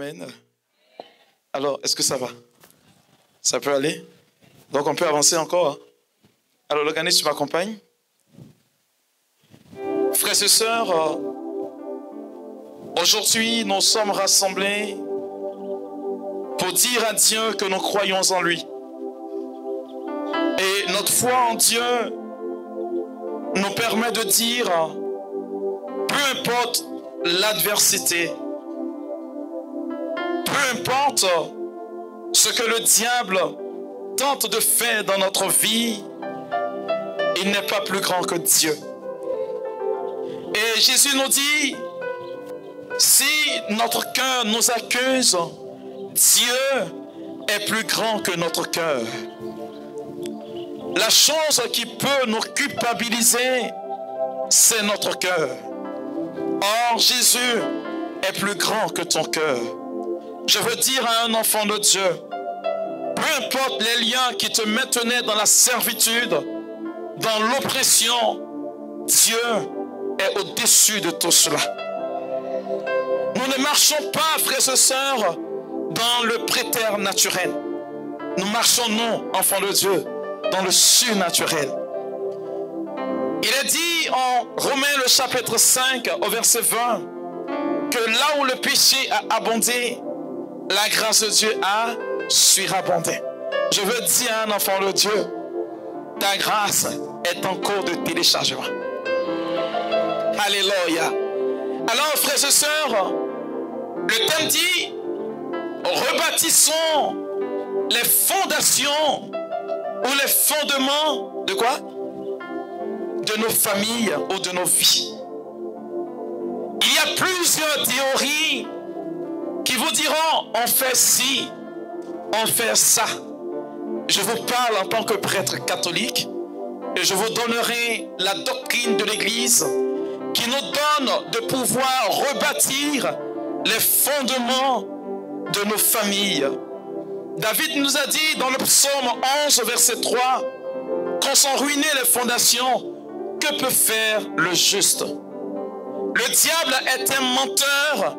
Amen. Alors, est-ce que ça va? Ça peut aller? Donc, on peut avancer encore. Hein? Alors, l'organiste, tu m'accompagnes? Frères et sœurs, aujourd'hui, nous sommes rassemblés pour dire à Dieu que nous croyons en lui. Et notre foi en Dieu nous permet de dire, peu importe l'adversité, peu importe ce que le diable tente de faire dans notre vie, il n'est pas plus grand que Dieu. Et Jésus nous dit, si notre cœur nous accuse, Dieu est plus grand que notre cœur. La chose qui peut nous culpabiliser, c'est notre cœur. Or, Jésus est plus grand que ton cœur. Je veux dire à un enfant de Dieu, peu importe les liens qui te maintenaient dans la servitude, dans l'oppression, Dieu est au-dessus de tout cela. Nous ne marchons pas, frères et sœurs, dans le préternaturel. Nous marchons, nous, enfants de Dieu, dans le surnaturel. Il est dit en Romains le chapitre 5 au verset 20 que là où le péché a abondé, la grâce de Dieu a surabondé. Je veux dire à un enfant de Dieu, ta grâce est en cours de téléchargement. Alléluia. Alors frères et sœurs, le thème dit, rebâtissons les fondations ou les fondements de quoi? De nos familles ou de nos vies. Il y a plusieurs théories qui vous diront, on fait ci, on fait ça. Je vous parle en tant que prêtre catholique et je vous donnerai la doctrine de l'Église qui nous donne de pouvoir rebâtir les fondements de nos familles. David nous a dit dans le psaume 11, verset 3, quand sont ruinées les fondations, que peut faire le juste? Le diable est un menteur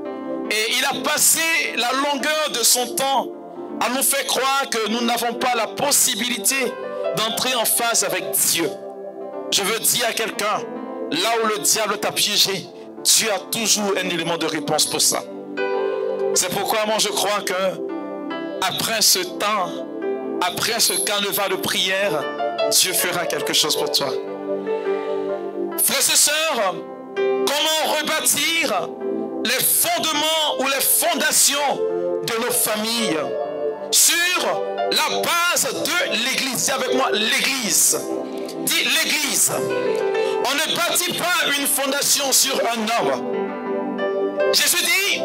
et il a passé la longueur de son temps à nous faire croire que nous n'avons pas la possibilité d'entrer en phase avec Dieu. Je veux dire à quelqu'un, là où le diable t'a piégé, Dieu a toujours un élément de réponse pour ça. C'est pourquoi moi je crois que après ce temps, après ce carnaval de prière, Dieu fera quelque chose pour toi. Frères et sœurs, comment rebâtir les fondements ou les fondations de nos familles sur la base de l'Église? Dis avec moi, l'Église. Dis l'Église. On ne bâtit pas une fondation sur un homme. Jésus dit,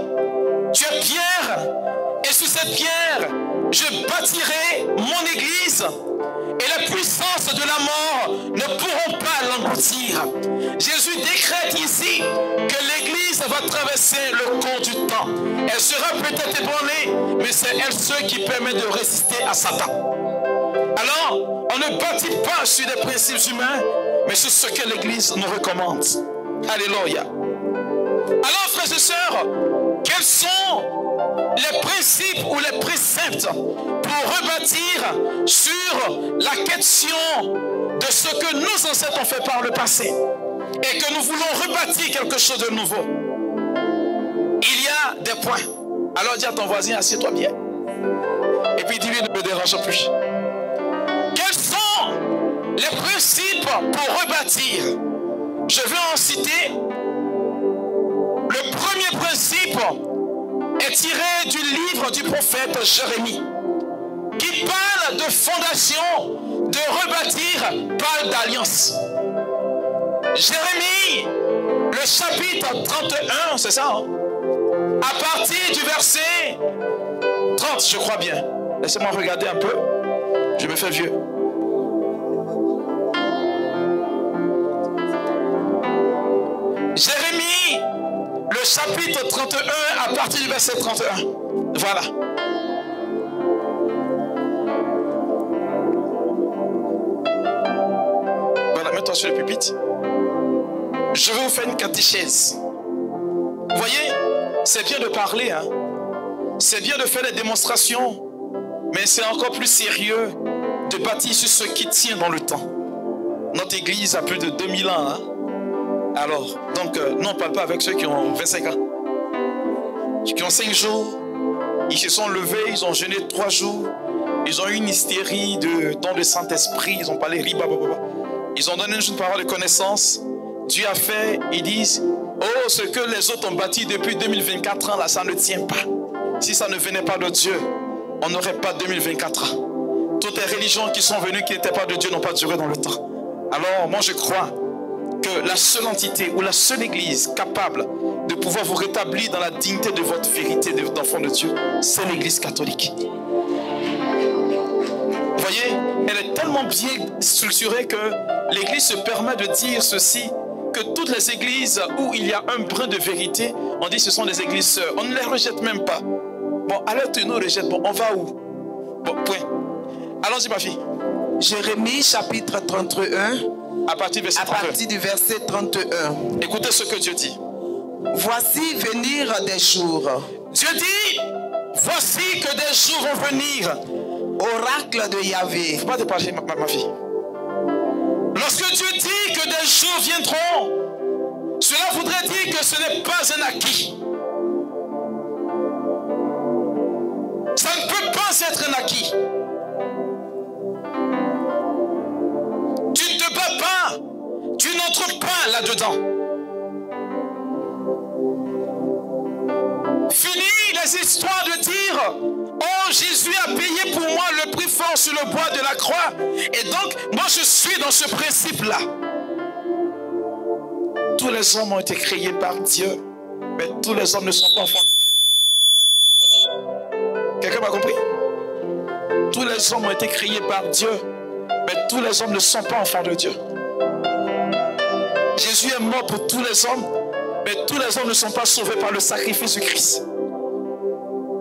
tu es pierre, et sur cette pierre, je bâtirai mon Église, et les puissances de la mort ne pourront pas l'engloutir. Jésus décrète ici que l'Église va traverser le cours du temps. Elle sera peut-être ébranlée, mais c'est elle seule qui permet de résister à Satan. Alors, on ne bâtit pas sur des principes humains, mais sur ce que l'Église nous recommande. Alléluia. Alors, frères et sœurs, quels sont les principes ou les préceptes pour rebâtir sur la question de ce que nos ancêtres ont fait par le passé et que nous voulons rebâtir quelque chose de nouveau? Il y a des points. Alors dis à ton voisin, assieds-toi bien. Et puis dis-lui, ne me dérange plus. Quels sont les principes pour rebâtir? Je vais en citer. Le premier principe est tiré du livre du prophète Jérémie, qui parle de fondation, de rebâtir, parle d'alliance. Jérémie, le chapitre 31, c'est ça, hein? À partir du verset 30, je crois bien. Laissez-moi regarder un peu, je me fais vieux. Jérémie, le chapitre 31, à partir du verset 31. Voilà. Voilà, mets-toi sur le pupitre. Je vais vous faire une catéchèse. Vous voyez, c'est bien de parler, hein. C'est bien de faire des démonstrations, mais c'est encore plus sérieux de bâtir sur ce qui tient dans le temps. Notre église a plus de 2000 ans. Hein? Alors, donc, nous on ne parle pas avec ceux qui ont 25 ans. Qui ont 5 jours, ils se sont levés, ils ont jeûné 3 jours, ils ont eu une hystérie de don de Saint-Esprit, ils ont parlé riba, ils ont donné une parole de connaissance. Dieu a fait, ils disent, oh, ce que les autres ont bâti depuis 2024 ans, là, ça ne tient pas. Si ça ne venait pas de Dieu, on n'aurait pas 2024 ans. Toutes les religions qui sont venues, qui n'étaient pas de Dieu, n'ont pas duré dans le temps. Alors, moi je crois que la seule entité ou la seule église capable de pouvoir vous rétablir dans la dignité de votre vérité d'enfant de Dieu, c'est l'église catholique. Vous voyez, elle est tellement bien structurée que l'église se permet de dire ceci, que toutes les églises où il y a un brin de vérité, on dit que ce sont des églises sœurs. On ne les rejette même pas. Bon, alors tu nous rejettes, bon, on va où? Bon, point. Allons-y ma fille. Jérémie chapitre 31. À partir du verset 31. Écoutez ce que Dieu dit. Voici venir des jours. Dieu dit, voici que des jours vont venir. Oracle de Yahvé. Il ne faut pas te parler, ma fille. Lorsque Dieu dit que des jours viendront, cela voudrait dire que ce n'est pas un acquis. Ça ne peut pas être un acquis. Tu ne te bats pas, tu n'entres pas là-dedans. Fini les histoires de dire, oh Jésus a payé pour moi le prix fort sur le bois de la croix. Et donc, moi je suis dans ce principe-là. Tous les hommes ont été créés par Dieu, mais tous les hommes ne sont pas enfants de Dieu. Quelqu'un m'a compris? Tous les hommes ont été créés par Dieu, mais tous les hommes ne sont pas enfants de Dieu. Jésus est mort pour tous les hommes, mais tous les hommes ne sont pas sauvés par le sacrifice du Christ.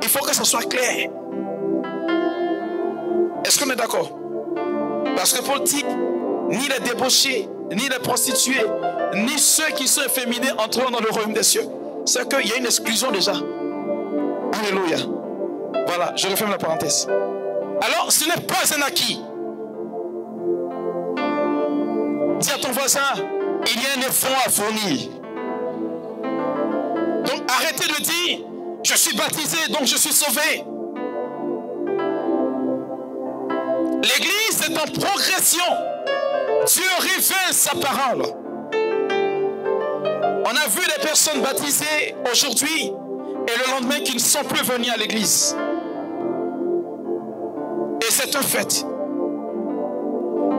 Il faut que ça soit clair. Est-ce qu'on est d'accord? Parce que Paul dit, ni les débauchés, ni les prostituées, ni ceux qui sont efféminés entreront dans le royaume des cieux. C'est qu'il y a une exclusion déjà. Alléluia. Voilà, je referme la parenthèse. Alors, ce n'est pas un acquis. Dis à ton voisin, il y a un effort à fournir. Donc, arrêtez de dire, je suis baptisé, donc je suis sauvé. L'église est en progression. Dieu révèle sa parole. On a vu des personnes baptisées aujourd'hui et le lendemain qui ne sont plus venues à l'église. Et c'est un fait.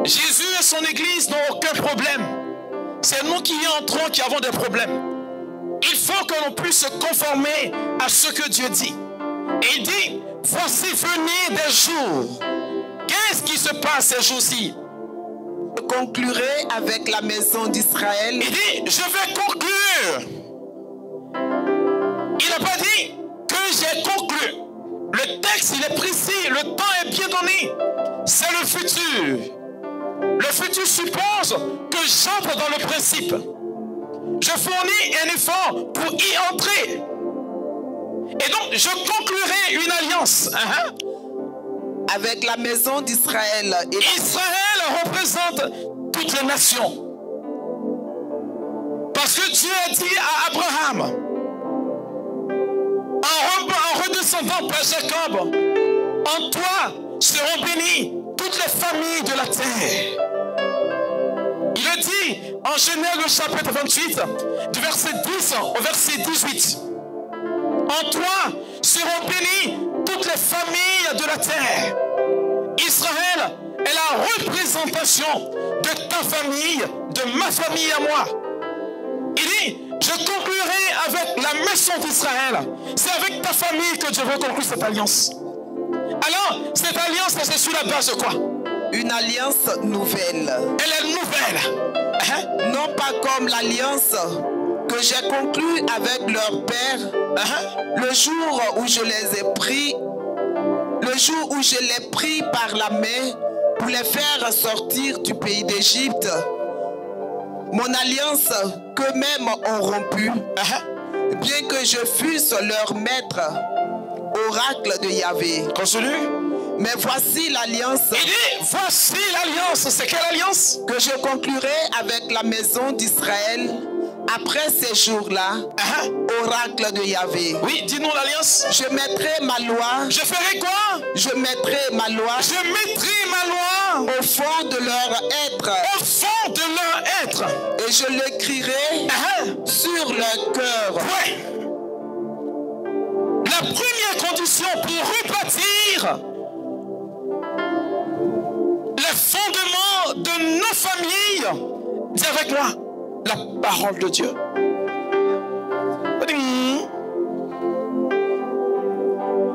Jésus et son église n'ont aucun problème. C'est nous qui y entrons qui avons des problèmes. Il faut que l'on puisse se conformer à ce que Dieu dit. Et il dit, voici venir des jours. Qu'est-ce qui se passe ces jours-ci? Je conclurai avec la maison d'Israël. Il dit, je vais conclure. Il n'a pas dit que j'ai conclu. Le texte, il est précis. Le temps est bien donné. C'est le futur. Le futur suppose que j'entre dans le principe. Je fournis un effort pour y entrer. Et donc, je conclurai une alliance. Avec la maison d'Israël. Israël représente toutes les nations. Parce que Dieu a dit à Abraham, en redescendant par Jacob, en toi seront bénies toutes les familles de la terre. Il le dit en Genèse le chapitre 28, du verset 10 au verset 18. En toi seront bénies toutes les familles de la terre. Israël est la représentation de ta famille, de ma famille à moi. Il dit, je conclurai avec la maison d'Israël. C'est avec ta famille que Dieu veut conclure cette alliance. Alors, cette alliance, c'est sur la base de quoi? Une alliance nouvelle. Elle est nouvelle. Non pas comme l'alliance que j'ai conclue avec leur père le jour où je les ai pris, le jour où je les pris par la main pour les faire sortir du pays d'Égypte. Mon alliance qu'eux-mêmes ont rompue, bien que je fusse leur maître, oracle de Yahvé. Continue. Mais voici l'alliance. Il dit, voici l'alliance. C'est quelle alliance? Que je conclurai avec la maison d'Israël après ces jours-là. Oracle de Yahvé. Oui, dis-nous l'alliance. Je mettrai ma loi. Je ferai quoi? Je mettrai ma loi. Je mettrai ma loi au fond de leur être. Au fond de leur être. Et je l'écrirai sur leur cœur. Ouais. La première condition pour rebâtir les fondements de nos familles, dis avec moi, la parole de Dieu.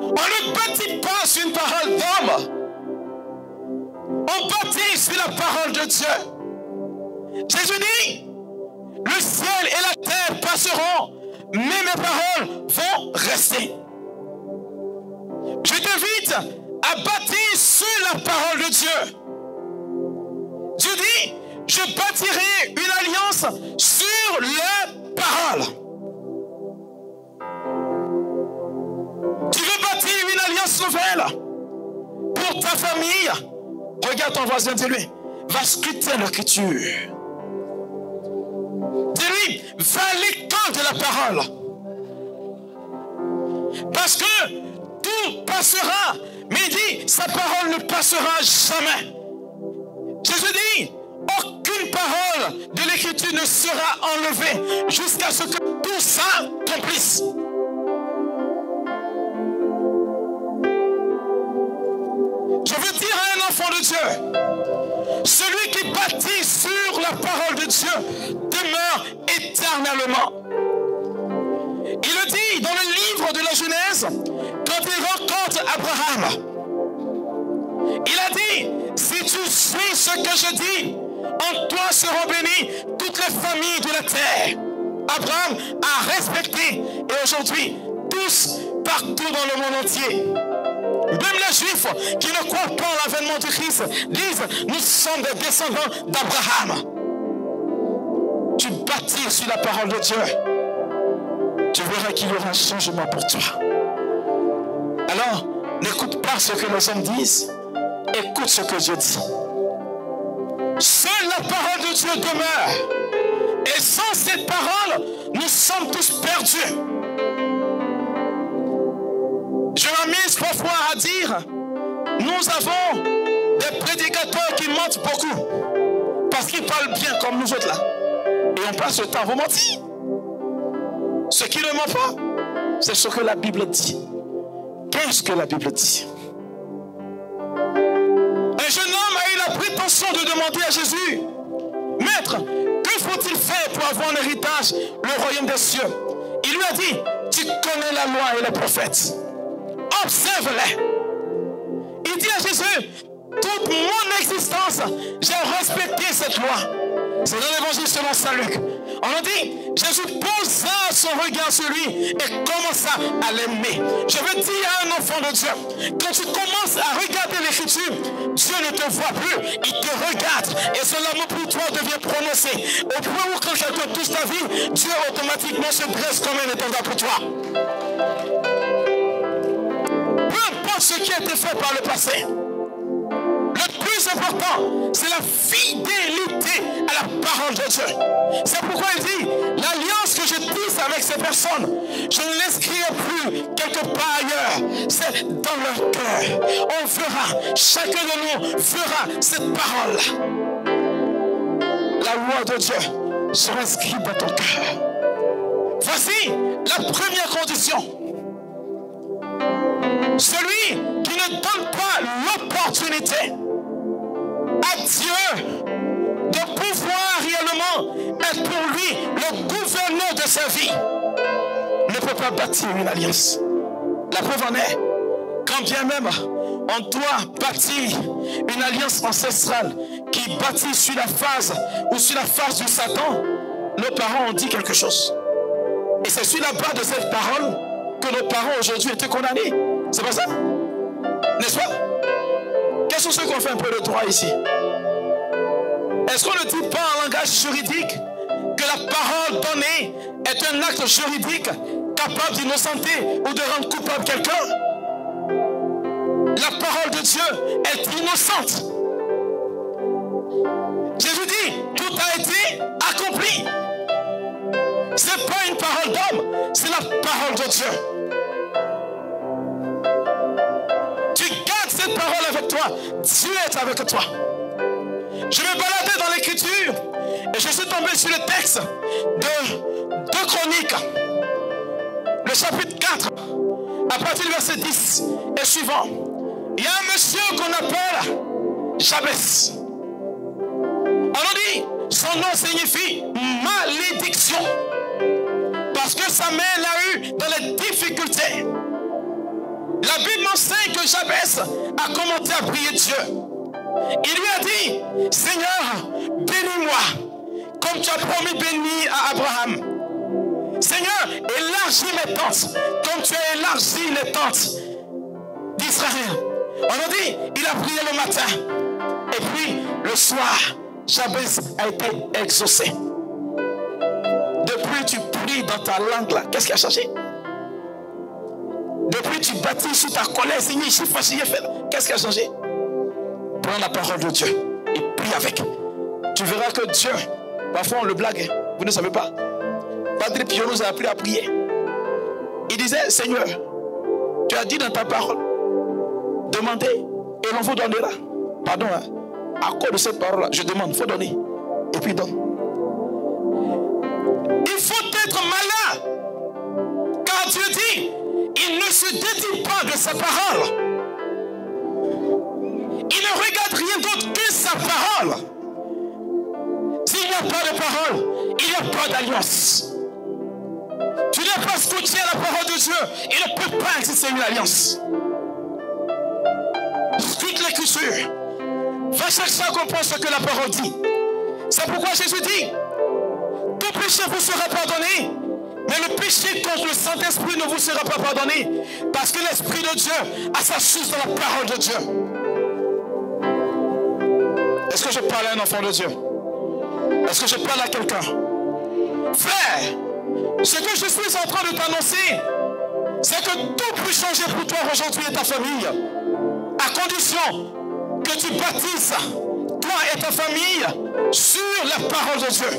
On ne bâtit pas sur une parole d'homme. On bâtit sur la parole de Dieu. Jésus dit, le ciel et la terre passeront, mais mes paroles vont rester. Je t'invite à bâtir sur la parole de Dieu. Dieu dit, je bâtirai une alliance sur les paroles. Tu veux bâtir une alliance nouvelle pour ta famille? Regarde ton voisin, dis-lui, va scruter l'écriture. Dis-lui, va à l'école de la parole. Parce que tout passera, mais il dit, sa parole ne passera jamais. Jésus dit, aucune parole de l'écriture ne sera enlevée jusqu'à ce que tout s'accomplisse. Je veux dire à un enfant de Dieu, celui qui bâtit sur la parole de Dieu demeure éternellement. Il le dit dans le livre de la Genèse, quand il rencontre Abraham. Il a dit, si tu suis ce que je dis, en toi seront bénies toutes les familles de la terre. Abraham a respecté, et aujourd'hui, tous, partout dans le monde entier, même les Juifs qui ne croient pas en l'avènement de Christ disent, nous sommes des descendants d'Abraham. Tu bâtis sur la parole de Dieu, tu verras qu'il y aura un changement pour toi. Alors, n'écoute pas ce que les hommes disent, écoute ce que Dieu dit. Seule la parole de Dieu demeure. Et sans cette parole, nous sommes tous perdus. Je m'amuse parfois à dire, nous avons des prédicateurs qui mentent beaucoup. Parce qu'ils parlent bien comme nous autres là. Et on passe le temps à vous mentir. Ce qui ne ment pas, c'est ce que la Bible dit. Qu'est-ce que la Bible dit? Un jeune homme a eu la prétention de demander à Jésus, Maître, que faut-il faire pour avoir un héritage, le royaume des cieux? Il lui a dit, tu connais la loi et les prophètes. Observe-les. Il dit à Jésus, toute mon existence, j'ai respecté cette loi. C'est dans l'évangile selon Saint Luc. On a dit, Jésus posa son regard sur lui et commença à l'aimer. Je veux dire à un enfant de Dieu, quand tu commences à regarder l'écriture, Dieu ne te voit plus, il te regarde. Et son amour pour toi devient prononcé. Au point où quand quelqu'un touche ta vie, Dieu automatiquement se dresse comme un étendard pour toi. Peu importe ce qui a été fait par le passé. Le plus important, c'est la fidélité à la parole de Dieu. C'est pourquoi il dit, l'alliance que je tisse avec ces personnes, je ne l'inscrirai plus quelque part ailleurs. C'est dans leur cœur. On verra, chacun de nous verra cette parole. La loi de Dieu sera inscrite dans ton cœur. Voici la première condition. Celui qui ne donne pas l'opportunité à Dieu de pouvoir réellement être pour lui le gouverneur de sa vie ne peut pas bâtir une alliance. La preuve en est, quand bien même on doit bâtir une alliance ancestrale qui bâtit sur la phase ou sur la face du Satan, nos parents ont dit quelque chose. Et c'est sur la base de cette parole que nos parents aujourd'hui étaient condamnés. C'est pas ça? N'est-ce pas? Quels sont ceux qui ont fait un peu de droit ici? Est-ce qu'on ne dit pas en langage juridique que la parole donnée est un acte juridique capable d'innocenter ou de rendre coupable quelqu'un? la parole de Dieu est innocente. Jésus dit, tout a été accompli. Ce n'est pas une parole d'homme, c'est la parole de Dieu. Tu gardes cette parole avec toi, Dieu est avec toi. Je me baladais dans l'écriture et je suis tombé sur le texte de 2 Chroniques, le chapitre 4, à partir du verset 10 et suivant. Il y a un monsieur qu'on appelle Jabès. On nous dit, son nom signifie malédiction. Parce que sa mère l'a eu dans les difficultés. La Bible enseigne que Jabès a commencé à prier Dieu. Il lui a dit, Seigneur, bénis-moi, comme tu as promis bénir à Abraham. Seigneur, élargis mes tentes, comme tu as élargi les tentes d'Israël. On nous dit, il a prié le matin. Et puis, le soir, Jabès a été exaucé. Depuis, tu pries dans ta langue là. Qu'est-ce qui a changé? Depuis, tu bâtis sur ta colère. Seigneur, qu'est-ce qui a changé? Prends la parole de Dieu et prie avec. Tu verras que Dieu, parfois on le blague, hein. Vous ne savez pas. Padre Pio nous a appris à prier. Il disait, Seigneur, tu as dit dans ta parole, demandez et l'on vous donnera. Pardon, hein. À cause de cette parole-là, je demande, il faut donner. Et puis donne. Il faut être malin. Car Dieu dit, il ne se dédie pas de sa parole. Il ne regarde rien d'autre que sa parole. S'il n'y a pas de parole, il n'y a pas d'alliance. Tu n'es pas scotché à la parole de Dieu. Il ne peut pas exister une alliance. Scrute l'écriture. Va chercher à comprendre ce que la parole dit. C'est pourquoi Jésus dit, tout péché vous sera pardonné, mais le péché contre le Saint-Esprit ne vous sera pas pardonné, parce que l'Esprit de Dieu a sa source dans la parole de Dieu. Est-ce que je parle à un enfant de Dieu? Est-ce que je parle à quelqu'un? Frère, ce que je suis en train de t'annoncer, c'est que tout peut changer pour toi aujourd'hui et ta famille, à condition que tu baptises toi et ta famille sur la parole de Dieu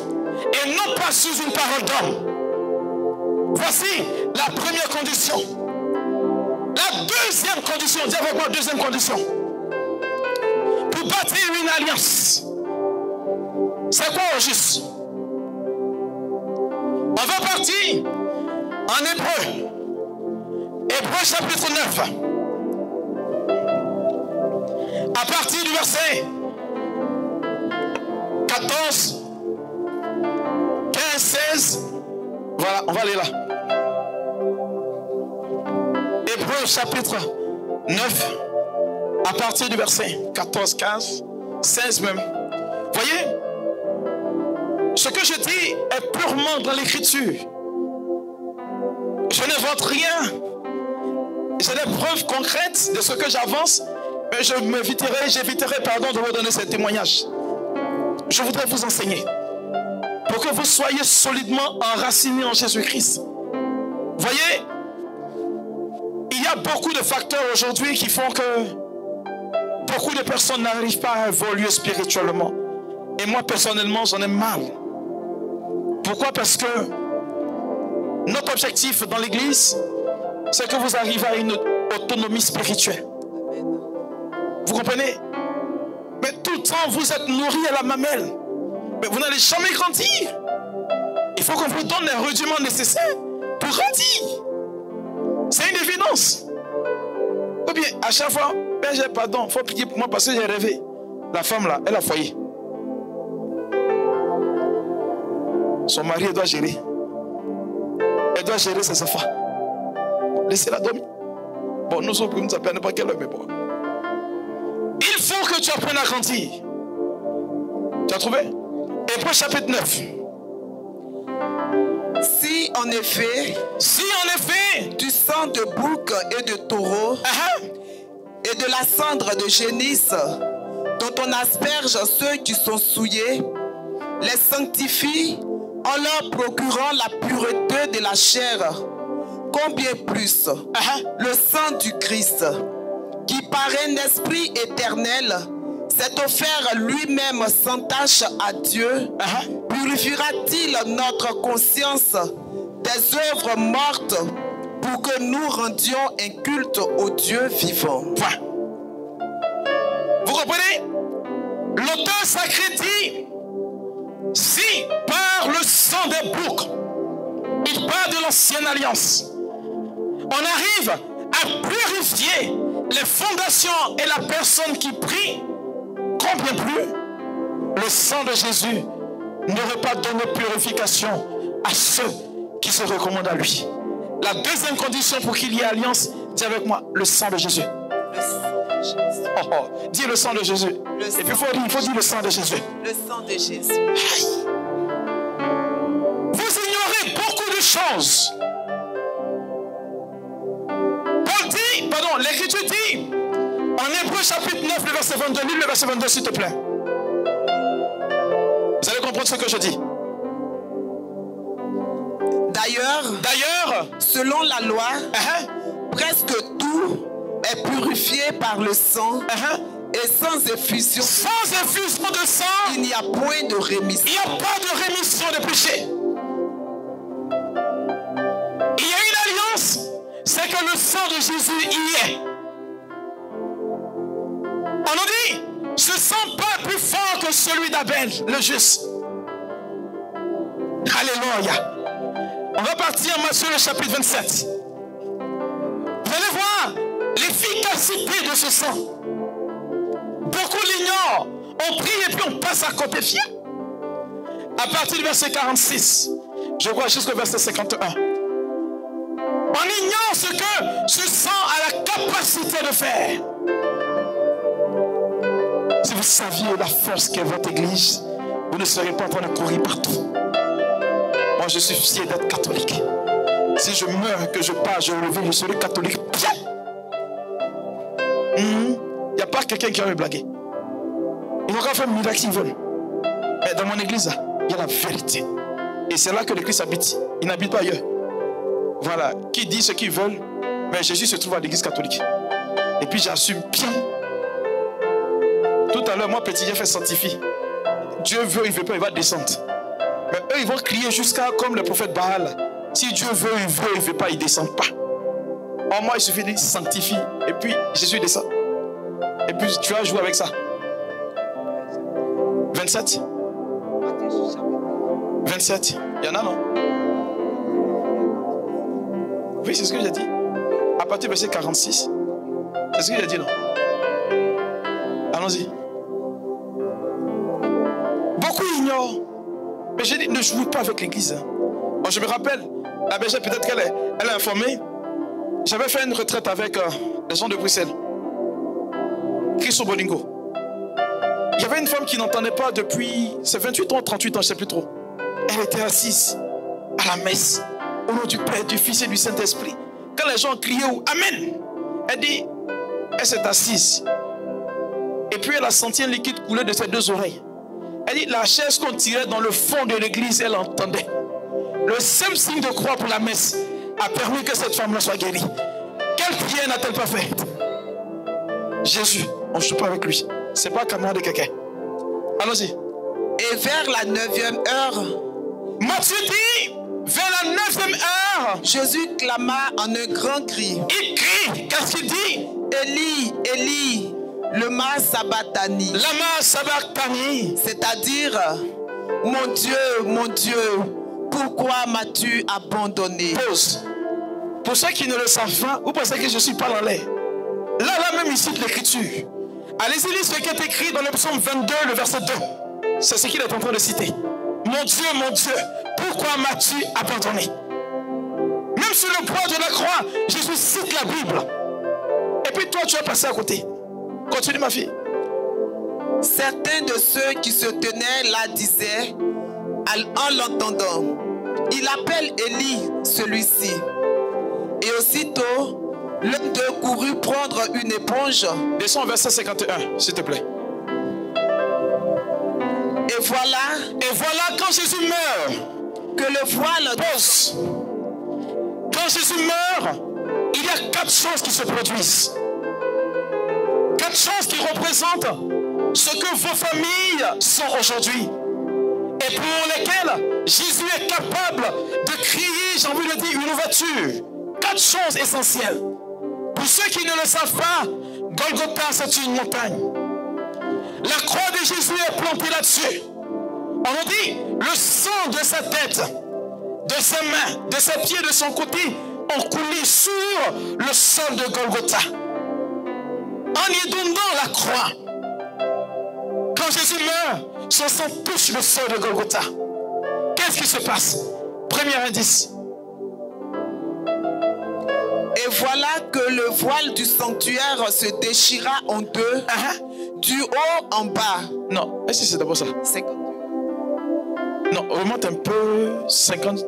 et non pas sur une parole d'homme. Voici la première condition. La deuxième condition, dis avec moi, deuxième condition. Pour bâtir une alliance, c'est quoi au juste? On va partir en Hébreu. Hébreu chapitre 9. À partir du verset 14, 15, 16. Voilà, on va aller là. Hébreu chapitre 9. À partir du verset 14, 15, 16 même. Voyez, ce que je dis est purement dans l'écriture. Je n'invente rien. J'ai des preuves concrètes de ce que j'avance. Mais j'éviterai, de vous donner ce témoignage. Je voudrais vous enseigner. Pour que vous soyez solidement enracinés en Jésus-Christ. Voyez, il y a beaucoup de facteurs aujourd'hui qui font que beaucoup de personnes n'arrivent pas à évoluer spirituellement. Et moi, personnellement, j'en ai mal. Pourquoi? Parce que notre objectif dans l'église, c'est que vous arrivez à une autonomie spirituelle. Vous comprenez? Mais tout le temps, vous êtes nourris à la mamelle. Mais vous n'allez jamais grandir. Il faut qu'on vous donne les rudiments nécessaires pour grandir. C'est une évidence. Ou bien, à chaque fois, j'ai pardon, il faut prier pour moi parce que j'ai rêvé. La femme là, elle a foyer. Son mari, elle doit gérer. Elle doit gérer ses enfants. Laissez-la dormir. Bon, nous sommes nous appelons pas qu'elle mais bon. Il faut que tu apprennes à grandir. Tu as trouvé? Hébreu chapitre 9. Si en effet, du sang de bouc et de taureau et de la cendre de génisse dont on asperge ceux qui sont souillés, les sanctifie en leur procurant la pureté de la chair, combien plus le sang du Christ, qui par un esprit éternel s'est offert lui-même sans tâche à Dieu, purifiera-t-il notre conscience des œuvres mortes pour que nous rendions un culte au Dieu vivant? Point. Vous comprenez? L'auteur sacré dit, si par le sang des boucs, il parle de l'ancienne alliance, on arrive à purifier les fondations et la personne qui prie, combien plus le sang de Jésus n'aurait pas donné purification à ceux qui se recommandent à lui. La deuxième condition pour qu'il y ait alliance, dis avec moi, le sang de Jésus. Dis le sang de Jésus. Et puis il faut dire le sang de Jésus. Le sang de Jésus. Aïe. Vous ignorez beaucoup de choses. Paul dit, pardon, l'Écriture dit, en Hébreux chapitre 9, le verset 22, lis le verset 22 s'il te plaît. Vous allez comprendre ce que je dis. D'ailleurs, selon la loi, presque tout est purifié par le sang et sans effusion. Sans effusion de sang, il n'y a point de rémission. Il n'y a pas de rémission de péché. Il y a une alliance, c'est que le sang de Jésus y est. On nous dit, ce sang pas plus fort que celui d'Abel, le juste. Alléluia. On va partir en Matthieu le chapitre 27. Vous allez voir l'efficacité de ce sang. Beaucoup l'ignorent. On prie et puis on passe à côté fier. À partir du verset 46, je crois jusqu'au verset 51. On ignore ce que ce sang a la capacité de faire. Si vous saviez la force qu'est votre église, vous ne seriez pas en train de courir partout. Moi, je suis fier d'être catholique. Si je meurs, que je pars, je reviens, je serai catholique. Il n'y a pas quelqu'un qui va me blaguer. Ils vont faire un miracle s'ils veulent. Mais dans mon église, il y a la vérité. Et c'est là que le Christ habite. Il n'habite pas ailleurs. Voilà. Qui dit ce qu'ils veulent, mais Jésus se trouve à l'église catholique. Et puis j'assume bien. Tout à l'heure, moi, petit, j'ai fait sanctifier. Dieu veut, il ne veut pas, il va descendre. Mais eux, ils vont crier jusqu'à comme le prophète Baal. Si Dieu veut, il ne veut pas, il ne descend pas. Or, moi, il suffit de sanctifier. Et puis, Jésus descend. Et puis, tu vas jouer avec ça. 27. 27. Il y en a, non? Oui, c'est ce que j'ai dit. À partir du verset 46. C'est ce que j'ai dit, non? Allons-y. Beaucoup ignorent. Mais j'ai dit, ne jouez pas avec l'église. Bon, je me rappelle, la bergère, peut-être qu'elle est informée. J'avais fait une retraite avec les gens de Bruxelles. Christo Bolingo. Il y avait une femme qui n'entendait pas depuis, c'est 28 ans, 38 ans, je ne sais plus trop. Elle était assise à la messe, au nom du Père, du Fils et du Saint-Esprit. Quand les gens criaient Amen, elle dit, elle s'est assise. Et puis elle a senti un liquide couler de ses deux oreilles. Elle dit, la chaise qu'on tirait dans le fond de l'église, elle entendait. Le simple signe de croix pour la messe a permis que cette femme-là soit guérie. Quelle prière n'a-t-elle pas faite? Jésus, on ne joue pas avec lui. Ce n'est pas camarade de quelqu'un. Allons-y. Et vers la 9e heure, Matthieu dit, vers la 9e heure, Jésus clama en un grand cri. Il crie, qu'est-ce qu'il dit? Élie, Élie, lama sabachthani. Lama sabachthani. C'est-à-dire, mon Dieu, pourquoi m'as-tu abandonné? Pause. Pour ceux qui ne le savent pas, vous pensez que je suis pas dans l'air? Là même ici de l'écriture. Allez-y, lisez ce qui est écrit dans le psaume 22, le verset 2. C'est ce qu'il est en train de citer. Mon Dieu, pourquoi m'as-tu abandonné? Même sur le bois de la croix, Jésus cite la Bible. Et puis toi, tu vas passer à côté. Continue, ma fille. Certains de ceux qui se tenaient là disaient, en l'entendant, il appelle Élie, celui-ci. Et aussitôt, l'un d'eux courut prendre une éponge. Descends au verset 51, s'il te plaît. Et voilà quand Jésus meurt, que le voile pose. Quand Jésus meurt, il y a 4 choses qui se produisent. 4 choses qui représentent ce que vos familles sont aujourd'hui. Et pour lesquelles Jésus est capable de créer, j'ai envie de dire, une ouverture. 4 choses essentielles. Pour ceux qui ne le savent pas, Golgotha, c'est une montagne. La croix de Jésus est plantée là-dessus. On nous dit, le sang de sa tête, de ses mains, de ses pieds, de son côté, ont coulé sur le sol de Golgotha. En y donnant la croix, quand Jésus meurt, son sang touche le sol de Golgotha. Qu'est-ce qui se passe? Premier indice. Et voilà que le voile du sanctuaire se déchira en deux, du haut en bas. Non, est-ce que c'est d'abord ça? 52. Non, remonte un peu, 50.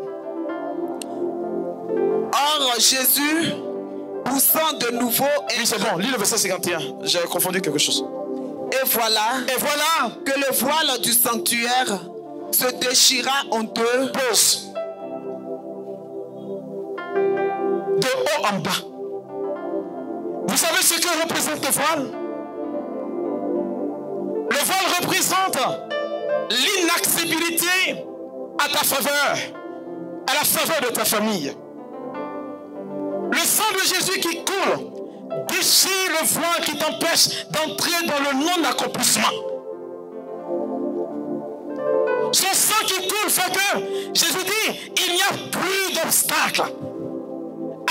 Or, Jésus, poussant de nouveau... Oui, c'est bon, lis le verset 51. J'ai confondu quelque chose. Et voilà que le voile du sanctuaire se déchira en deux. Pause. De haut en bas. Vous savez ce que représente le voile? Le voile représente l'inaccessibilité à ta faveur, à la faveur de ta famille. Le sang de Jésus qui coule déchire le voile qui t'empêche d'entrer dans le non-accomplissement. Son sang qui coule fait que Jésus dit, il n'y a plus d'obstacle.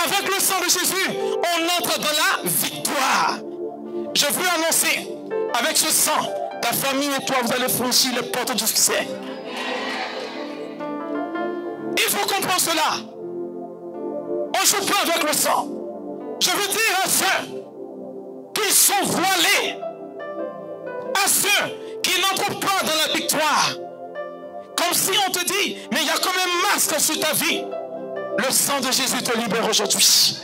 Avec le sang de Jésus, on entre dans la victoire. Je veux annoncer, avec ce sang, ta famille et toi, vous allez franchir les portes du succès. Il faut comprendre cela. On ne joue pas avec le sang. Je veux dire à ceux qui sont voilés, à ceux qui n'entrent pas dans la victoire, comme si on te dit, mais il y a comme un masque sur ta vie. Le sang de Jésus te libère aujourd'hui.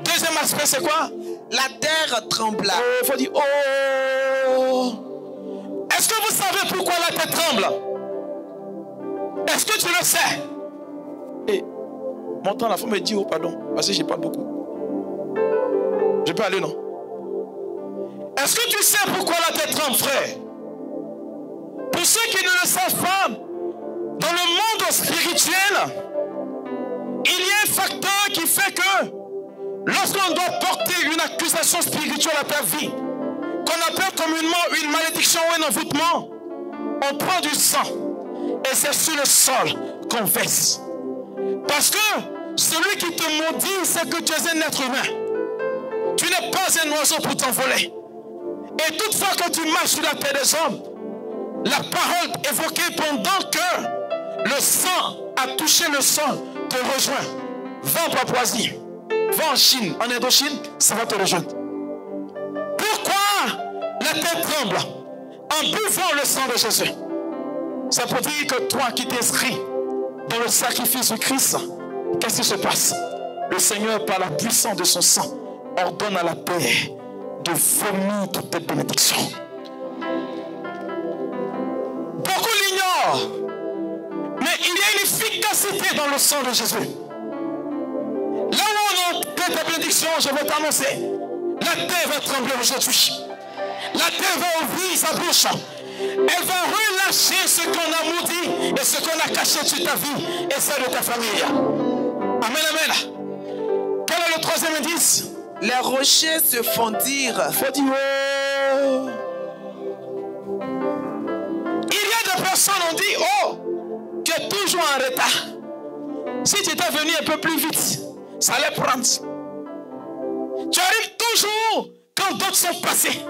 Deuxième aspect, c'est quoi? La terre trembla. Il faut dire, oh. Est-ce que vous savez pourquoi la terre tremble? Est-ce que tu le sais? Et mon temps, la femme me dit, oh pardon, parce que je parle beaucoup. Je peux aller, non? Est-ce que tu sais pourquoi la terre tremble, frère? Pour ceux qui ne le savent pas, dans le monde spirituel, il y a un facteur qui fait que lorsqu'on doit porter une accusation spirituelle à ta vie, qu'on appelle communément une malédiction ou un envoûtement, on prend du sang et c'est sur le sol qu'on verse. Parce que celui qui te maudit, c'est que tu es un être humain. Tu n'es pas un oiseau pour t'envoler. Et toutefois que tu marches sur la terre des hommes, la parole évoquée pendant que le sang a touché le sol te rejoint. Va en Papouasie, va en Chine, en Indochine, ça va te rejoindre. Pourquoi la terre tremble en buvant le sang de Jésus? Ça peut dire que toi qui t'inscris dans le sacrifice de Christ, qu'est-ce qui se passe? Le Seigneur, par la puissance de son sang, ordonne à la terre de vomir toutes tes bénédictions. Beaucoup l'ignorent, mais il y a une efficacité dans le sang de Jésus. Là où on a tes bénédictions, je vais t'annoncer, la terre va trembler aujourd'hui. La terre va ouvrir sa bouche. Elle va relâcher ce qu'on a maudit et ce qu'on a caché sur ta vie et celle de ta famille. Amen, amen. Quel est le troisième indice? Les rochers se fondirent. Oh. Il y a des personnes, on dit, oh, tu es toujours en retard. Si tu étais venu un peu plus vite, ça allait prendre. Tu arrives toujours quand d'autres sont passés.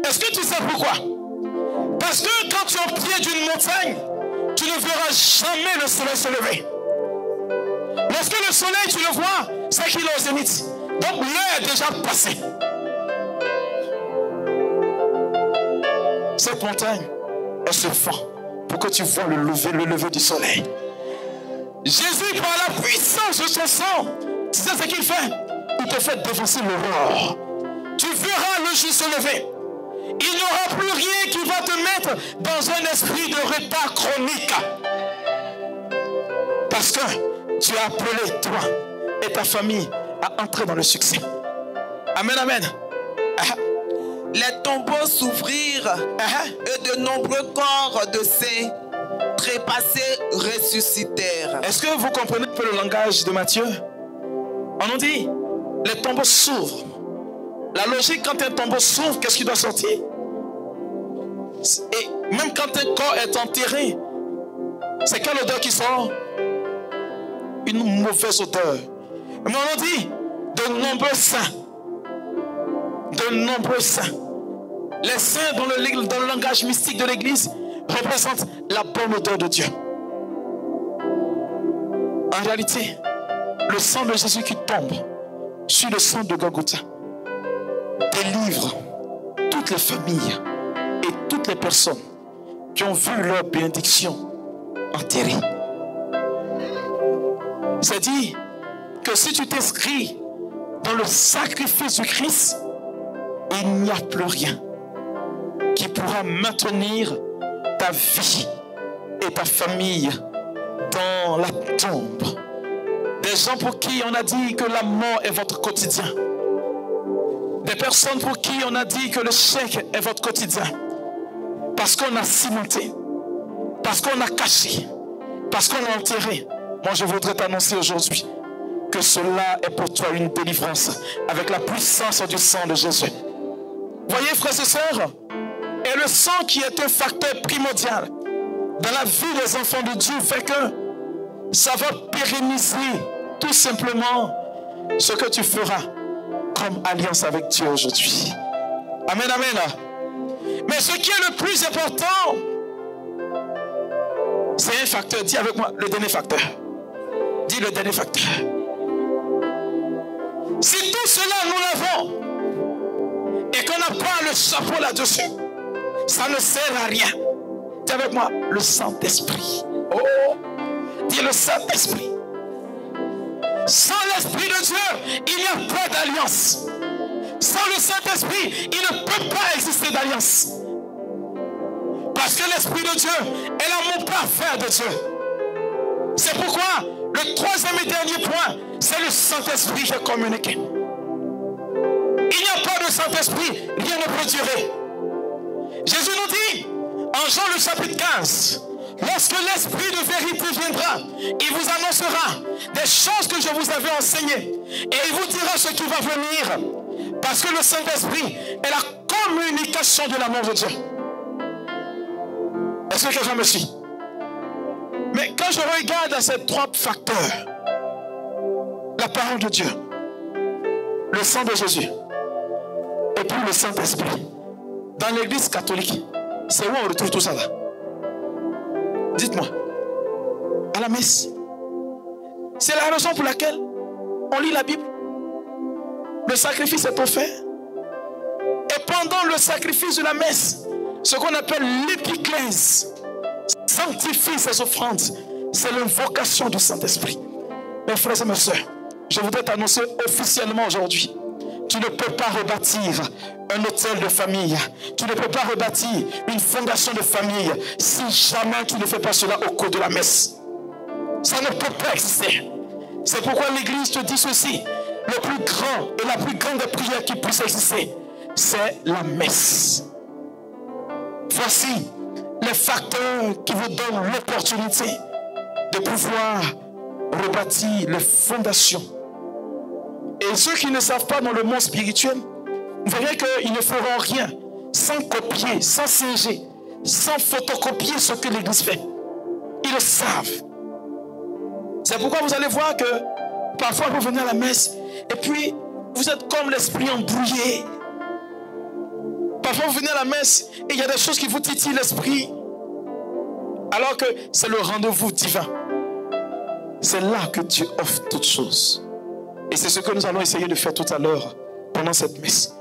Est-ce que tu sais pourquoi? Parce que quand tu es au pied d'une montagne, tu ne verras jamais le soleil se lever. Lorsque le soleil, tu le vois, c'est qu'il est au zénith. Donc l'heure est déjà passée. Cette montagne, elle se fend pour que tu vois le lever du soleil. Jésus, par la puissance de son sang, tu sais ce qu'il fait? Il te fait défoncer l'aurore. Tu verras le jour se lever. Il n'y aura plus rien qui va te mettre dans un esprit de retard chronique. Parce que tu as appelé toi et ta famille à entrer dans le succès. Amen, amen. Les tombeaux s'ouvrirent et de nombreux corps de saints trépassés ressuscitèrent. Est-ce que vous comprenez un peu le langage de Matthieu? On nous dit, les tombeaux s'ouvrent. La logique, quand un tombeau s'ouvre, qu'est-ce qui doit sortir? Et même quand un corps est enterré, c'est quelle odeur qui sort? Une mauvaise odeur. Mais on nous dit, de nombreux saints. De nombreux saints. Les saints dans le langage mystique de l'Église représentent la bonne odeur de Dieu. En réalité, le sang de Jésus qui tombe sur le sang de Golgotha délivre toutes les familles et toutes les personnes qui ont vu leur bénédiction enterrée. C'est-à-dire que si tu t'inscris dans le sacrifice du Christ, il n'y a plus rien qui pourra maintenir ta vie et ta famille dans la tombe. Des gens pour qui on a dit que la mort est votre quotidien. Des personnes pour qui on a dit que le chèque est votre quotidien. Parce qu'on a cimenté, parce qu'on a caché, parce qu'on a enterré. Moi, je voudrais t'annoncer aujourd'hui que cela est pour toi une délivrance avec la puissance du sang de Jésus. Voyez, frères et sœurs, et le sang qui est un facteur primordial dans la vie des enfants de Dieu fait que ça va pérenniser tout simplement ce que tu feras comme alliance avec Dieu aujourd'hui. Amen, amen. Mais ce qui est le plus important, c'est un facteur. Dis avec moi, le dernier facteur. Dis le dernier facteur. Si tout cela nous l'avons et qu'on n'a pas le chapeau là-dessus, ça ne sert à rien. Dis avec moi, le Saint-Esprit. Oh, dis le Saint-Esprit. Sans l'Esprit de Dieu, il n'y a pas d'alliance. Sans le Saint-Esprit, il ne peut pas exister d'alliance. Parce que l'Esprit de Dieu est l'amour parfait de Dieu. C'est pourquoi le troisième et dernier point, c'est le Saint-Esprit qui est communiqué. Il n'y a pas de Saint-Esprit, rien ne peut durer. Jésus nous dit, en Jean le chapitre 15, lorsque l'Esprit de vérité viendra, il vous annoncera des choses que je vous avais enseignées. Et il vous dira ce qui va venir. Parce que le Saint-Esprit est la communication de l'amour de Dieu. Est-ce que quelqu'un me suit? Mais quand je regarde à ces trois facteurs, la parole de Dieu, le sang de Jésus, et puis le Saint-Esprit, dans l'église catholique, c'est où on retrouve tout ça là? Dites-moi. À la messe. C'est la raison pour laquelle on lit la Bible. Le sacrifice est offert. Et pendant le sacrifice de la messe, ce qu'on appelle l'épiclèse sanctifie ces offrandes. C'est l'invocation du Saint-Esprit. Mes frères et mes sœurs, je voudrais t'annoncer officiellement aujourd'hui, tu ne peux pas rebâtir un hôtel de famille. Tu ne peux pas rebâtir une fondation de famille si jamais tu ne fais pas cela au cours de la messe. Ça ne peut pas exister. C'est pourquoi l'Église te dit ceci. Le plus grand et la plus grande prière qui puisse exister, c'est la messe. Voici les facteurs qui vous donnent l'opportunité de pouvoir rebâtir les fondations. Et ceux qui ne savent pas dans le monde spirituel, vous verrez qu'ils ne feront rien sans copier, sans singer, sans photocopier ce que l'Église fait. Ils le savent. C'est pourquoi vous allez voir que parfois vous venez à la messe et puis vous êtes comme l'esprit embrouillé. Parfois vous venez à la messe et il y a des choses qui vous titillent l'esprit. Alors que c'est le rendez-vous divin. C'est là que Dieu offre toutes choses. Et c'est ce que nous allons essayer de faire tout à l'heure pendant cette messe.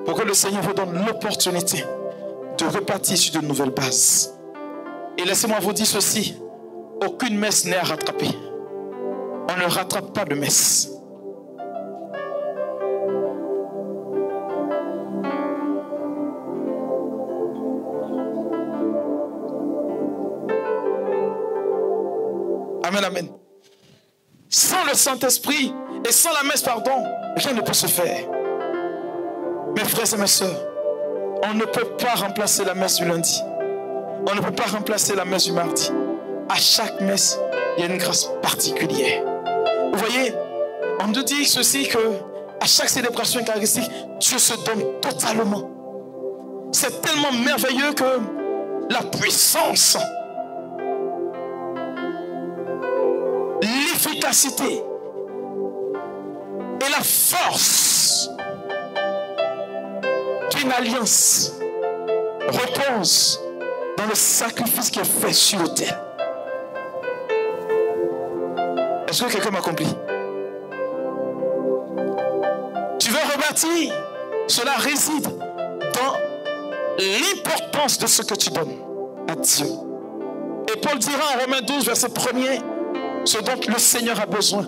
Pour que le Seigneur vous donne l'opportunité de repartir sur de nouvelles bases. Et laissez-moi vous dire ceci. Aucune messe n'est à rattraper. On ne rattrape pas de messe. Amen, amen. Sans le Saint-Esprit et sans la messe, pardon, rien ne peut se faire. Mes frères et mes sœurs, on ne peut pas remplacer la messe du lundi. On ne peut pas remplacer la messe du mardi. À chaque messe, il y a une grâce particulière. Vous voyez, on nous dit ceci que à chaque célébration eucharistique, Dieu se donne totalement. C'est tellement merveilleux que la puissance, l'efficacité et la force d'une alliance repose dans le sacrifice qui est fait sur l'autel. Est-ce que quelqu'un m'a compris? Tu veux rebâtir? Cela réside dans l'importance de ce que tu donnes à Dieu. Et Paul dira en Romains 12, verset 1er, ce dont le Seigneur a besoin,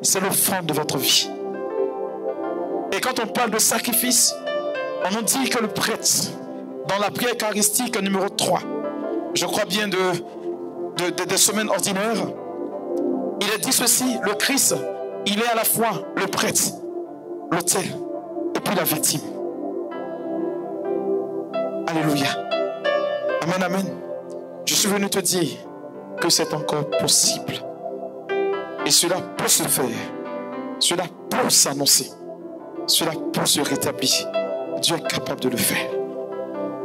c'est l'offrande de votre vie. Et quand on parle de sacrifice, on nous dit que le prêtre, dans la prière eucharistique numéro 3, je crois bien des semaines ordinaires, il est dit ceci, le Christ, il est à la fois le prêtre, l'autel et puis la victime. Alléluia. Amen, amen. Je suis venu te dire que c'est encore possible. Et cela peut se faire. Cela peut s'annoncer. Cela peut se rétablir. Dieu est capable de le faire.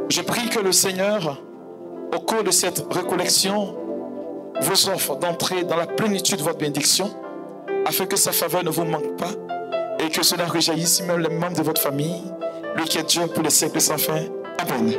Je prie que le Seigneur, au cours de cette récollection, vous offre d'entrer dans la plénitude de votre bénédiction, afin que sa faveur ne vous manque pas, et que cela rejaillisse même les membres de votre famille, lui qui est Dieu pour les siècles sans fin. Amen.